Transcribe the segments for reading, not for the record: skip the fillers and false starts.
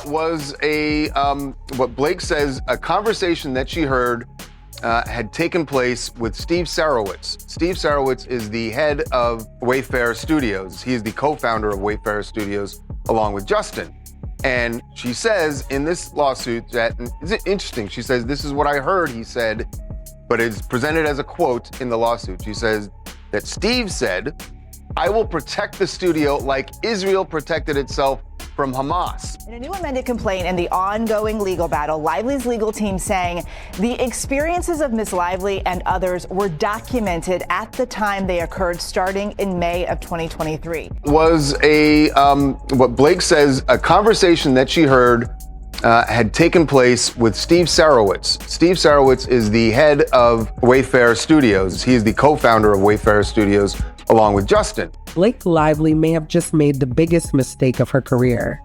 was what Blake says, a conversation that she heard had taken place with Steve Sarowitz. Steve Sarowitz is the head of Wayfair Studios. He is the co-founder of Wayfair Studios, along with Justin. And she says in this lawsuit that, is it interesting? She says, this is what I heard he said, but it's presented as a quote in the lawsuit. She says that Steve said, "I will protect the studio like Israel protected itself from Hamas." In a new amended complaint and the ongoing legal battle, Lively's legal team saying the experiences of Ms. Lively and others were documented at the time they occurred, starting in May of 2023. Was what Blake says, a conversation that she heard had taken place with Steve Sarowitz. Steve Sarowitz is the head of Wayfair Studios. He is the co-founder of Wayfair Studios, along with Justin. Blake Lively may have just made the biggest mistake of her career.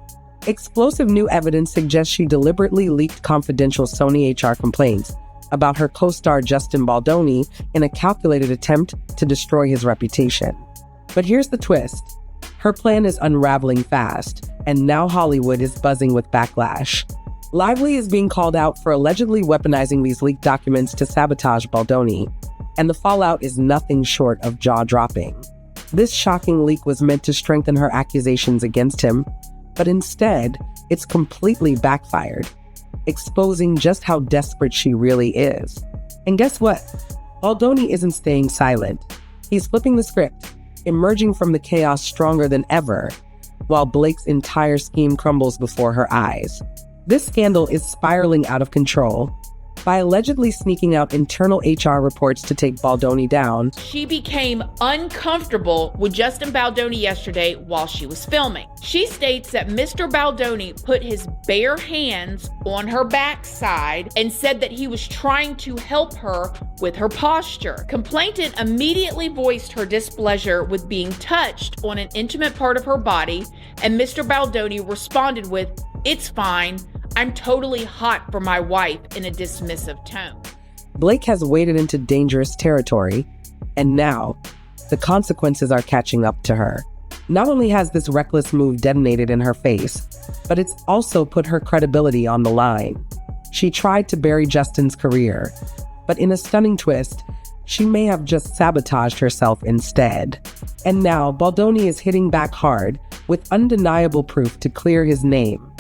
Explosive new evidence suggests she deliberately leaked confidential Sony HR complaints about her co-star Justin Baldoni in a calculated attempt to destroy his reputation. But here's the twist. Her plan is unraveling fast, and now Hollywood is buzzing with backlash. Lively is being called out for allegedly weaponizing these leaked documents to sabotage Baldoni, and the fallout is nothing short of jaw-dropping. This shocking leak was meant to strengthen her accusations against him, but instead, it's completely backfired, exposing just how desperate she really is. And guess what? Baldoni isn't staying silent. He's flipping the script, emerging from the chaos stronger than ever, while Blake's entire scheme crumbles before her eyes. This scandal is spiraling out of control. By allegedly sneaking out internal HR reports to take Baldoni down, she became uncomfortable with Justin Baldoni yesterday while she was filming. She states that Mr. Baldoni put his bare hands on her backside and said that he was trying to help her with her posture. Complainant immediately voiced her displeasure with being touched on an intimate part of her body, and Mr. Baldoni responded with, "It's fine. I'm totally hot for my wife," in a dismissive tone. Blake has waded into dangerous territory, and now the consequences are catching up to her. Not only has this reckless move detonated in her face, but it's also put her credibility on the line. She tried to bury Justin's career, but in a stunning twist, she may have just sabotaged herself instead. And now Baldoni is hitting back hard with undeniable proof to clear his name.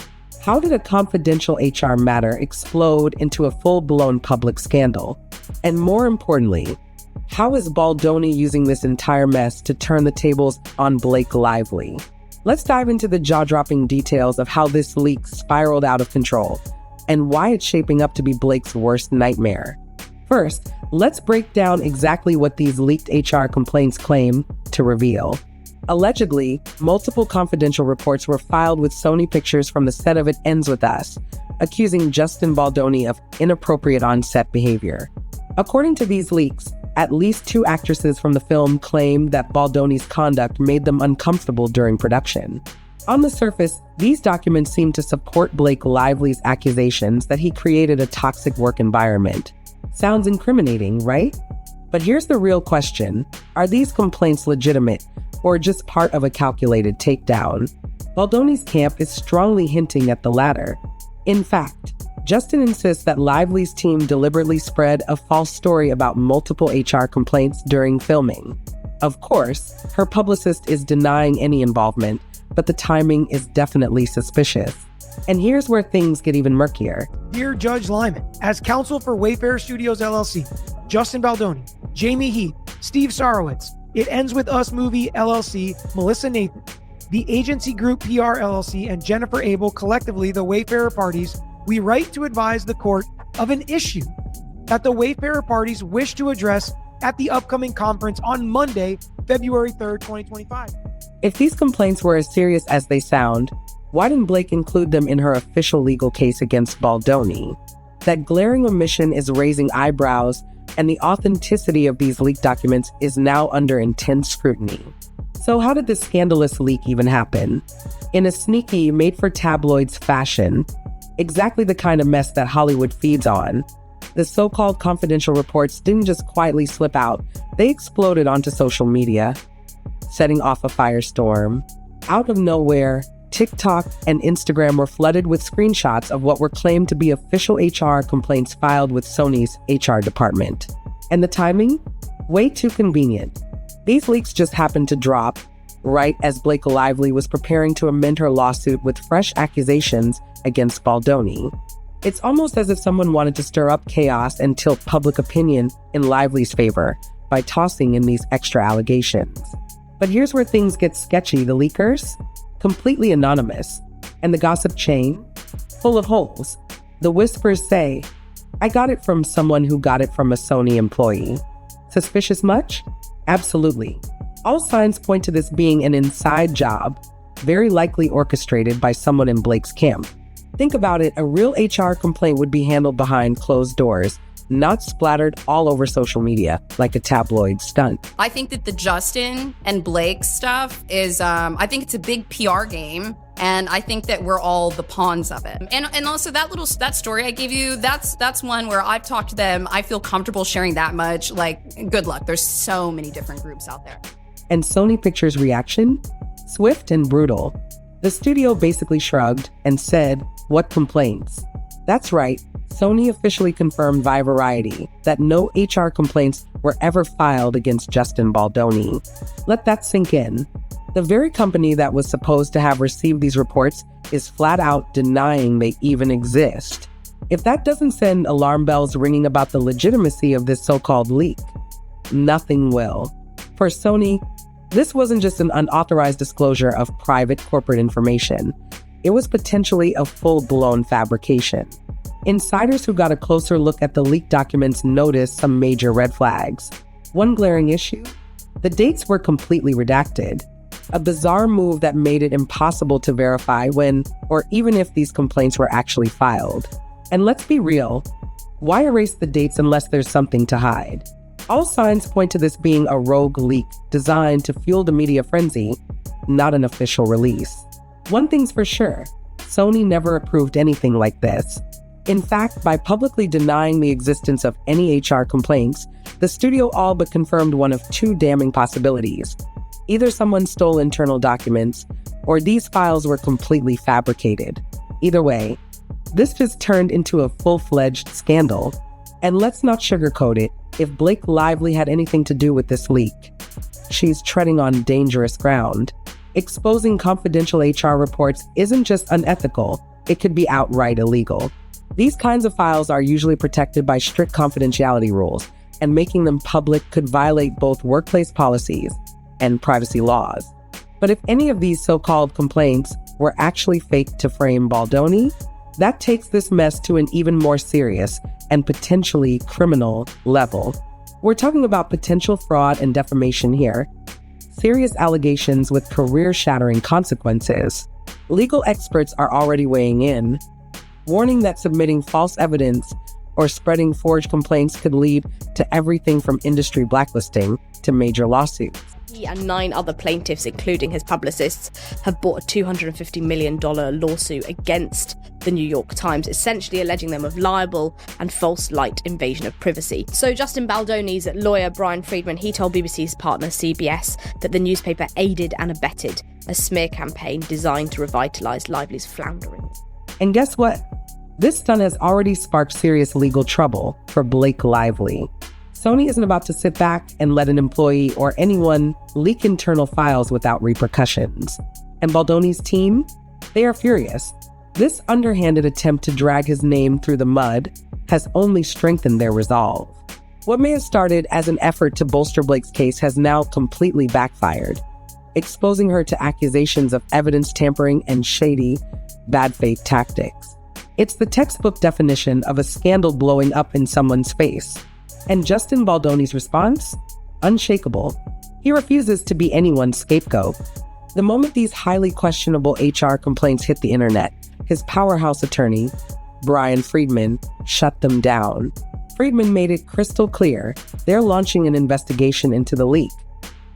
How did a confidential HR matter explode into a full-blown public scandal? And more importantly, how is Baldoni using this entire mess to turn the tables on Blake Lively? Let's dive into the jaw-dropping details of how this leak spiraled out of control and why it's shaping up to be Blake's worst nightmare. First, let's break down exactly what these leaked HR complaints claim to reveal. Allegedly, multiple confidential reports were filed with Sony Pictures from the set of It Ends With Us, accusing Justin Baldoni of inappropriate on-set behavior. According to these leaks, at least 2 actresses from the film claimed that Baldoni's conduct made them uncomfortable during production. On the surface, these documents seem to support Blake Lively's accusations that he created a toxic work environment. Sounds incriminating, right? But here's the real question. Are these complaints legitimate, or just part of a calculated takedown? Baldoni's camp is strongly hinting at the latter. In fact, Justin insists that Lively's team deliberately spread a false story about multiple HR complaints during filming. Of course, her publicist is denying any involvement, but the timing is definitely suspicious. And here's where things get even murkier. Dear Judge Lyman, as counsel for Wayfair Studios LLC, Justin Baldoni, Jamie Heath, Steve Sarowitz, It Ends With Us Movie LLC, Melissa Nathan, the Agency Group PR LLC, and Jennifer Abel, collectively the Wayfarer parties, we write to advise the court of an issue that the Wayfarer parties wish to address at the upcoming conference on Monday, February 3rd, 2025. If these complaints were as serious as they sound, why didn't Blake include them in her official legal case against Baldoni? That glaring omission is raising eyebrows, and the authenticity of these leaked documents is now under intense scrutiny. So how did this scandalous leak even happen? In a sneaky, made-for-tabloids fashion, exactly the kind of mess that Hollywood feeds on, the so-called confidential reports didn't just quietly slip out, they exploded onto social media, setting off a firestorm. Out of nowhere, TikTok and Instagram were flooded with screenshots of what were claimed to be official HR complaints filed with Sony's HR department. And the timing? Way too convenient. These leaks just happened to drop right as Blake Lively was preparing to amend her lawsuit with fresh accusations against Baldoni. It's almost as if someone wanted to stir up chaos and tilt public opinion in Lively's favor by tossing in these extra allegations. But here's where things get sketchy. The leakers? Completely anonymous. And the gossip chain? Full of holes. The whispers say, I got it from someone who got it from a Sony employee. Suspicious much? Absolutely. All signs point to this being an inside job, very likely orchestrated by someone in Blake's camp. Think about it, a real HR complaint would be handled behind closed doors, not splattered all over social media like a tabloid stunt. I think that the Justin and Blake stuff is, I think it's a big PR game. And I think that we're all the pawns of it. And also that story I gave you, that's one where I've talked to them. I feel comfortable sharing that much. Like, good luck. There's so many different groups out there. And Sony Pictures' reaction? Swift and brutal. The studio basically shrugged and said, what complaints? That's right. Sony officially confirmed via Variety that no HR complaints were ever filed against Justin Baldoni. Let that sink in. The very company that was supposed to have received these reports is flat out denying they even exist. If that doesn't send alarm bells ringing about the legitimacy of this so-called leak, nothing will. For Sony, this wasn't just an unauthorized disclosure of private corporate information. It was potentially a full-blown fabrication. Insiders who got a closer look at the leaked documents noticed some major red flags. One glaring issue? The dates were completely redacted. A bizarre move that made it impossible to verify when or even if these complaints were actually filed. And let's be real, why erase the dates unless there's something to hide? All signs point to this being a rogue leak designed to fuel the media frenzy, not an official release. One thing's for sure, Sony never approved anything like this. In fact, by publicly denying the existence of any HR complaints, the studio all but confirmed one of two damning possibilities. Either someone stole internal documents, or these files were completely fabricated. Either way, this just turned into a full-fledged scandal. And let's not sugarcoat it, if Blake Lively had anything to do with this leak, she's treading on dangerous ground. Exposing confidential HR reports isn't just unethical, it could be outright illegal. These kinds of files are usually protected by strict confidentiality rules, and making them public could violate both workplace policies and privacy laws. But if any of these so-called complaints were actually faked to frame Baldoni, that takes this mess to an even more serious and potentially criminal level. We're talking about potential fraud and defamation here. Serious allegations with career-shattering consequences. Legal experts are already weighing in, warning that submitting false evidence or spreading forged complaints could lead to everything from industry blacklisting to major lawsuits. He and 9 other plaintiffs, including his publicists, have brought a $250 million lawsuit against the New York Times, essentially alleging them of libel and false light invasion of privacy. So Justin Baldoni's lawyer, Brian Friedman, he told BBC's partner CBS that the newspaper aided and abetted a smear campaign designed to revitalise Lively's floundering. And guess what? This stunt has already sparked serious legal trouble for Blake Lively. Sony isn't about to sit back and let an employee or anyone leak internal files without repercussions. And Baldoni's team? They are furious. This underhanded attempt to drag his name through the mud has only strengthened their resolve. What may have started as an effort to bolster Blake's case has now completely backfired, exposing her to accusations of evidence tampering and shady, bad faith tactics. It's the textbook definition of a scandal blowing up in someone's face. And Justin Baldoni's response? Unshakable. He refuses to be anyone's scapegoat. The moment these highly questionable HR complaints hit the internet, his powerhouse attorney, Brian Friedman, shut them down. Friedman made it crystal clear they're launching an investigation into the leak,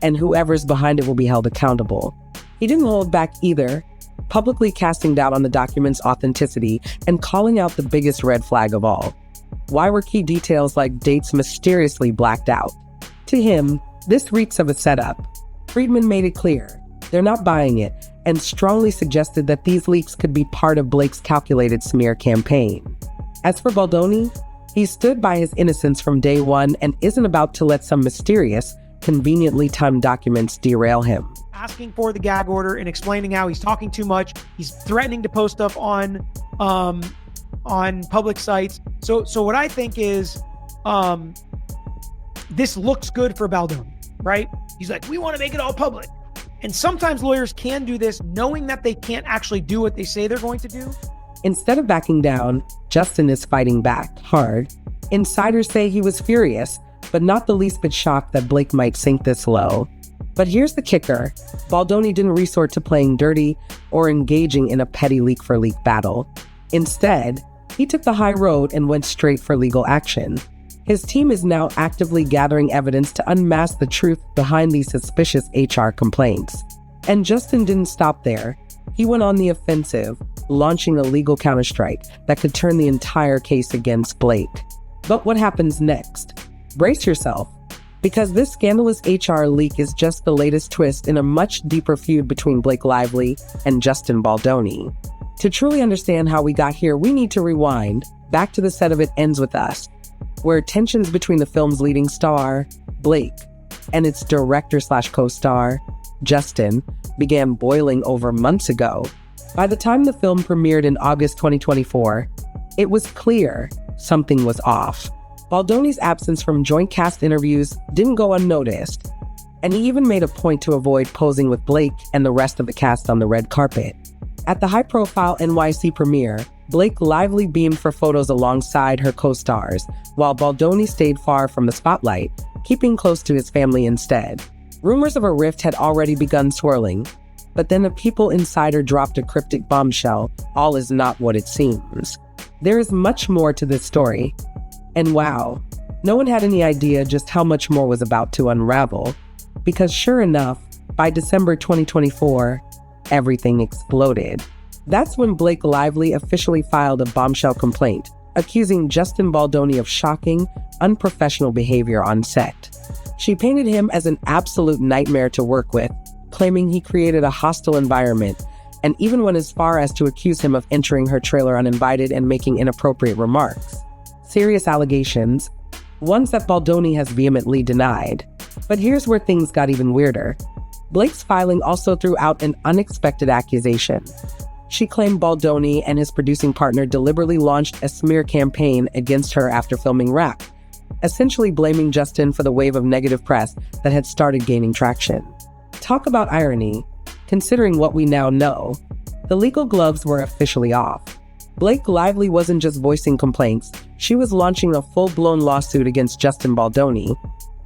and whoever's behind it will be held accountable. He didn't hold back either, publicly casting doubt on the document's authenticity and calling out the biggest red flag of all. Why were key details like dates mysteriously blacked out? To him, this reeks of a setup. Friedman made it clear they're not buying it, and strongly suggested that these leaks could be part of Blake's calculated smear campaign. As for Baldoni, he stood by his innocence from day one and isn't about to let some mysterious, conveniently timed documents derail him. Asking for the gag order and explaining how he's talking too much. He's threatening to post stuff on public sites. So what I think is, this looks good for Baldoni, right? He's like, we want to make it all public. And sometimes lawyers can do this knowing that they can't actually do what they say they're going to do. Instead of backing down, Justin is fighting back hard. Insiders say he was furious, but not the least bit shocked that Blake might sink this low. But here's the kicker. Baldoni didn't resort to playing dirty or engaging in a petty leak-for-leak battle. Instead, he took the high road and went straight for legal action. His team is now actively gathering evidence to unmask the truth behind these suspicious HR complaints. And Justin didn't stop there. He went on the offensive, launching a legal counterstrike that could turn the entire case against Blake. But what happens next? Brace yourself, because this scandalous HR leak is just the latest twist in a much deeper feud between Blake Lively and Justin Baldoni. To truly understand how we got here, we need to rewind back to the set of It Ends With Us, where tensions between the film's leading star, Blake, and its director/co-star, Justin, began boiling over months ago. By the time the film premiered in August 2024, it was clear something was off. Baldoni's absence from joint cast interviews didn't go unnoticed, and he even made a point to avoid posing with Blake and the rest of the cast on the red carpet. At the high-profile NYC premiere, Blake Lively beamed for photos alongside her co-stars, while Baldoni stayed far from the spotlight, keeping close to his family instead. Rumors of a rift had already begun swirling, but then a People insider dropped a cryptic bombshell: all is not what it seems. There is much more to this story. And wow, no one had any idea just how much more was about to unravel, because sure enough, by December 2024, everything exploded. That's when Blake Lively officially filed a bombshell complaint, accusing Justin Baldoni of shocking, unprofessional behavior on set. She painted him as an absolute nightmare to work with, claiming he created a hostile environment, and even went as far as to accuse him of entering her trailer uninvited and making inappropriate remarks. Serious allegations, ones that Baldoni has vehemently denied. But here's where things got even weirder. Blake's filing also threw out an unexpected accusation. She claimed Baldoni and his producing partner deliberately launched a smear campaign against her after filming Wrap, essentially blaming Justin for the wave of negative press that had started gaining traction. Talk about irony, considering what we now know. The legal gloves were officially off. Blake Lively wasn't just voicing complaints, she was launching a full-blown lawsuit against Justin Baldoni,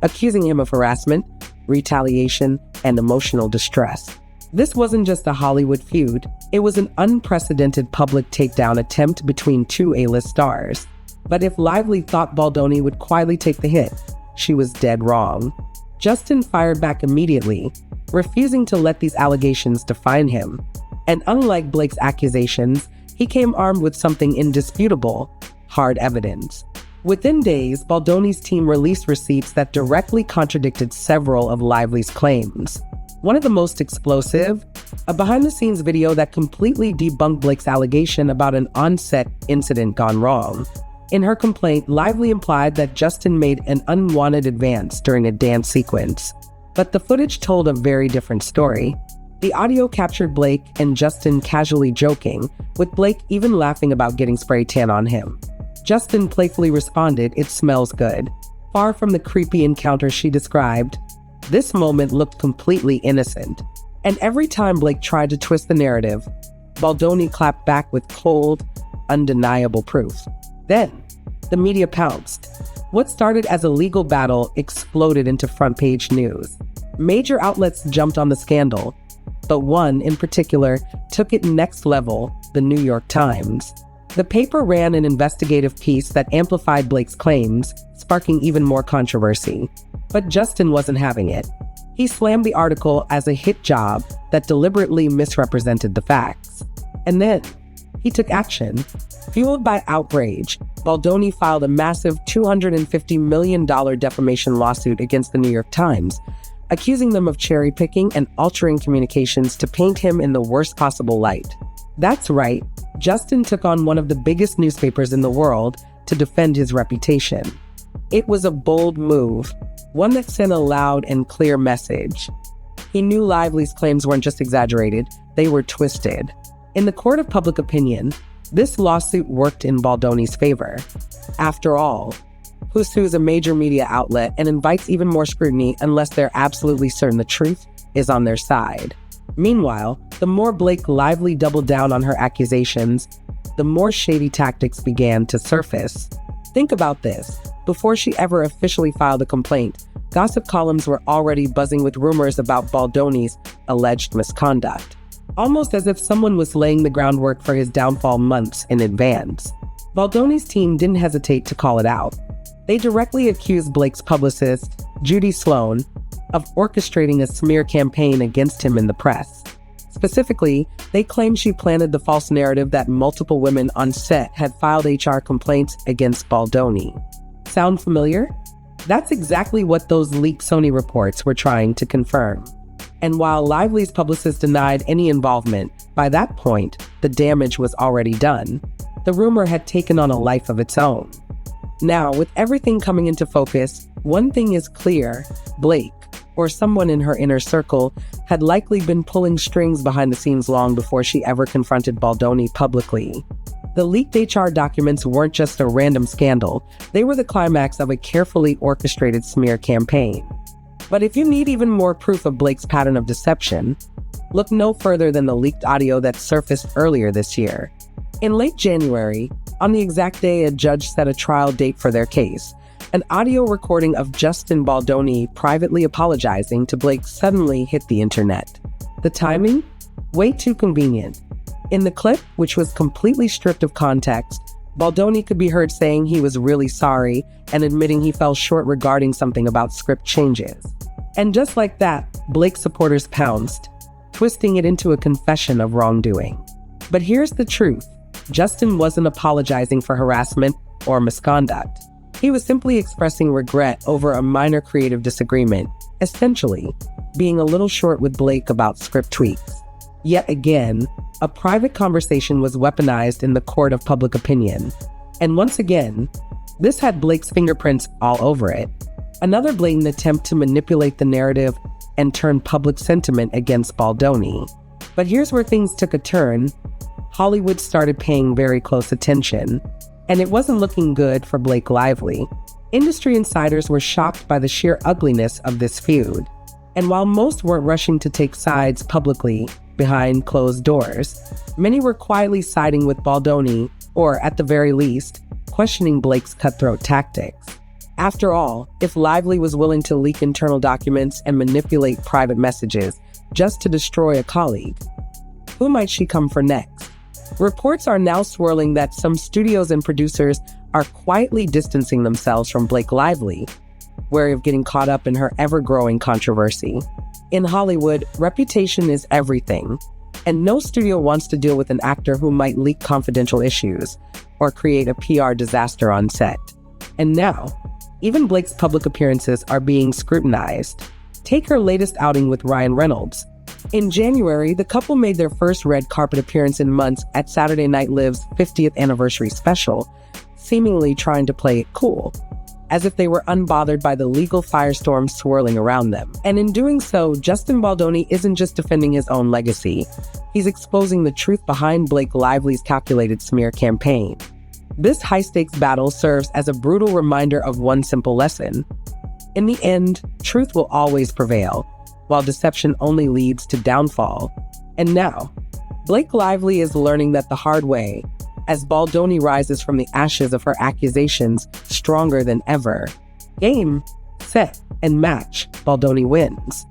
accusing him of harassment, retaliation, and emotional distress. This wasn't just a Hollywood feud, it was an unprecedented public takedown attempt between two A-list stars. But if Lively thought Baldoni would quietly take the hit, she was dead wrong. Justin fired back immediately, refusing to let these allegations define him. And unlike Blake's accusations, he came armed with something indisputable: hard evidence. Within days, Baldoni's team released receipts that directly contradicted several of Lively's claims. One of the most explosive, a behind-the-scenes video that completely debunked Blake's allegation about an on-set incident gone wrong. In her complaint, Lively implied that Justin made an unwanted advance during a dance sequence. But the footage told a very different story. The audio captured Blake and Justin casually joking, with Blake even laughing about getting spray tan on him. Justin playfully responded, "It smells good." Far from the creepy encounter she described, this moment looked completely innocent. And every time Blake tried to twist the narrative, Baldoni clapped back with cold, undeniable proof. Then, the media pounced. What started as a legal battle exploded into front-page news. Major outlets jumped on the scandal, but one in particular took it next level: the New York Times. The paper ran an investigative piece that amplified Blake's claims, sparking even more controversy. But Justin wasn't having it. He slammed the article as a hit job that deliberately misrepresented the facts. And then, he took action. Fueled by outrage, Baldoni filed a massive $250 million defamation lawsuit against the New York Times, accusing them of cherry-picking and altering communications to paint him in the worst possible light. That's right, Justin took on one of the biggest newspapers in the world to defend his reputation. It was a bold move, one that sent a loud and clear message. He knew Lively's claims weren't just exaggerated, they were twisted. In the court of public opinion, this lawsuit worked in Baldoni's favor. After all, who sues a major media outlet and invites even more scrutiny unless they're absolutely certain the truth is on their side? Meanwhile, the more Blake Lively doubled down on her accusations, the more shady tactics began to surface. Think about this. Before she ever officially filed a complaint, gossip columns were already buzzing with rumors about Baldoni's alleged misconduct, almost as if someone was laying the groundwork for his downfall months in advance. Baldoni's team didn't hesitate to call it out. They directly accused Blake's publicist, Judy Sloan, of orchestrating a smear campaign against him in the press. Specifically, they claimed she planted the false narrative that multiple women on set had filed HR complaints against Baldoni. Sound familiar? That's exactly what those leaked Sony reports were trying to confirm. And while Lively's publicist denied any involvement, by that point, the damage was already done. The rumor had taken on a life of its own. Now, with everything coming into focus, one thing is clear: Blake, or someone in her inner circle, had likely been pulling strings behind the scenes long before she ever confronted Baldoni publicly. The leaked HR documents weren't just a random scandal, they were the climax of a carefully orchestrated smear campaign. But if you need even more proof of Blake's pattern of deception, look no further than the leaked audio that surfaced earlier this year. In late January, on the exact day a judge set a trial date for their case, an audio recording of Justin Baldoni privately apologizing to Blake suddenly hit the internet. The timing? Way too convenient. In the clip, which was completely stripped of context, Baldoni could be heard saying he was really sorry and admitting he fell short regarding something about script changes. And just like that, Blake's supporters pounced, twisting it into a confession of wrongdoing. But here's the truth: Justin wasn't apologizing for harassment or misconduct. He was simply expressing regret over a minor creative disagreement, essentially being a little short with Blake about script tweaks. Yet again, a private conversation was weaponized in the court of public opinion. And once again, this had Blake's fingerprints all over it. Another blatant attempt to manipulate the narrative and turn public sentiment against Baldoni. But here's where things took a turn. Hollywood started paying very close attention, and it wasn't looking good for Blake Lively. Industry insiders were shocked by the sheer ugliness of this feud. And while most weren't rushing to take sides publicly behind closed doors, many were quietly siding with Baldoni, or at the very least, questioning Blake's cutthroat tactics. After all, if Lively was willing to leak internal documents and manipulate private messages just to destroy a colleague, who might she come for next? Reports are now swirling that some studios and producers are quietly distancing themselves from Blake Lively, wary of getting caught up in her ever-growing controversy. In Hollywood, reputation is everything, and no studio wants to deal with an actor who might leak confidential issues or create a PR disaster on set. And now, even Blake's public appearances are being scrutinized. Take her latest outing with Reynolds. In January, the couple made their first red carpet appearance in months at Saturday Night Live's 50th anniversary special, seemingly trying to play it cool, as if they were unbothered by the legal firestorm swirling around them. And in doing so, Justin Baldoni isn't just defending his own legacy, he's exposing the truth behind Blake Lively's calculated smear campaign. This high-stakes battle serves as a brutal reminder of one simple lesson. In the end, truth will always prevail, while deception only leads to downfall. And now, Blake Lively is learning that the hard way, as Baldoni rises from the ashes of her accusations stronger than ever. Game, set, and match, Baldoni wins.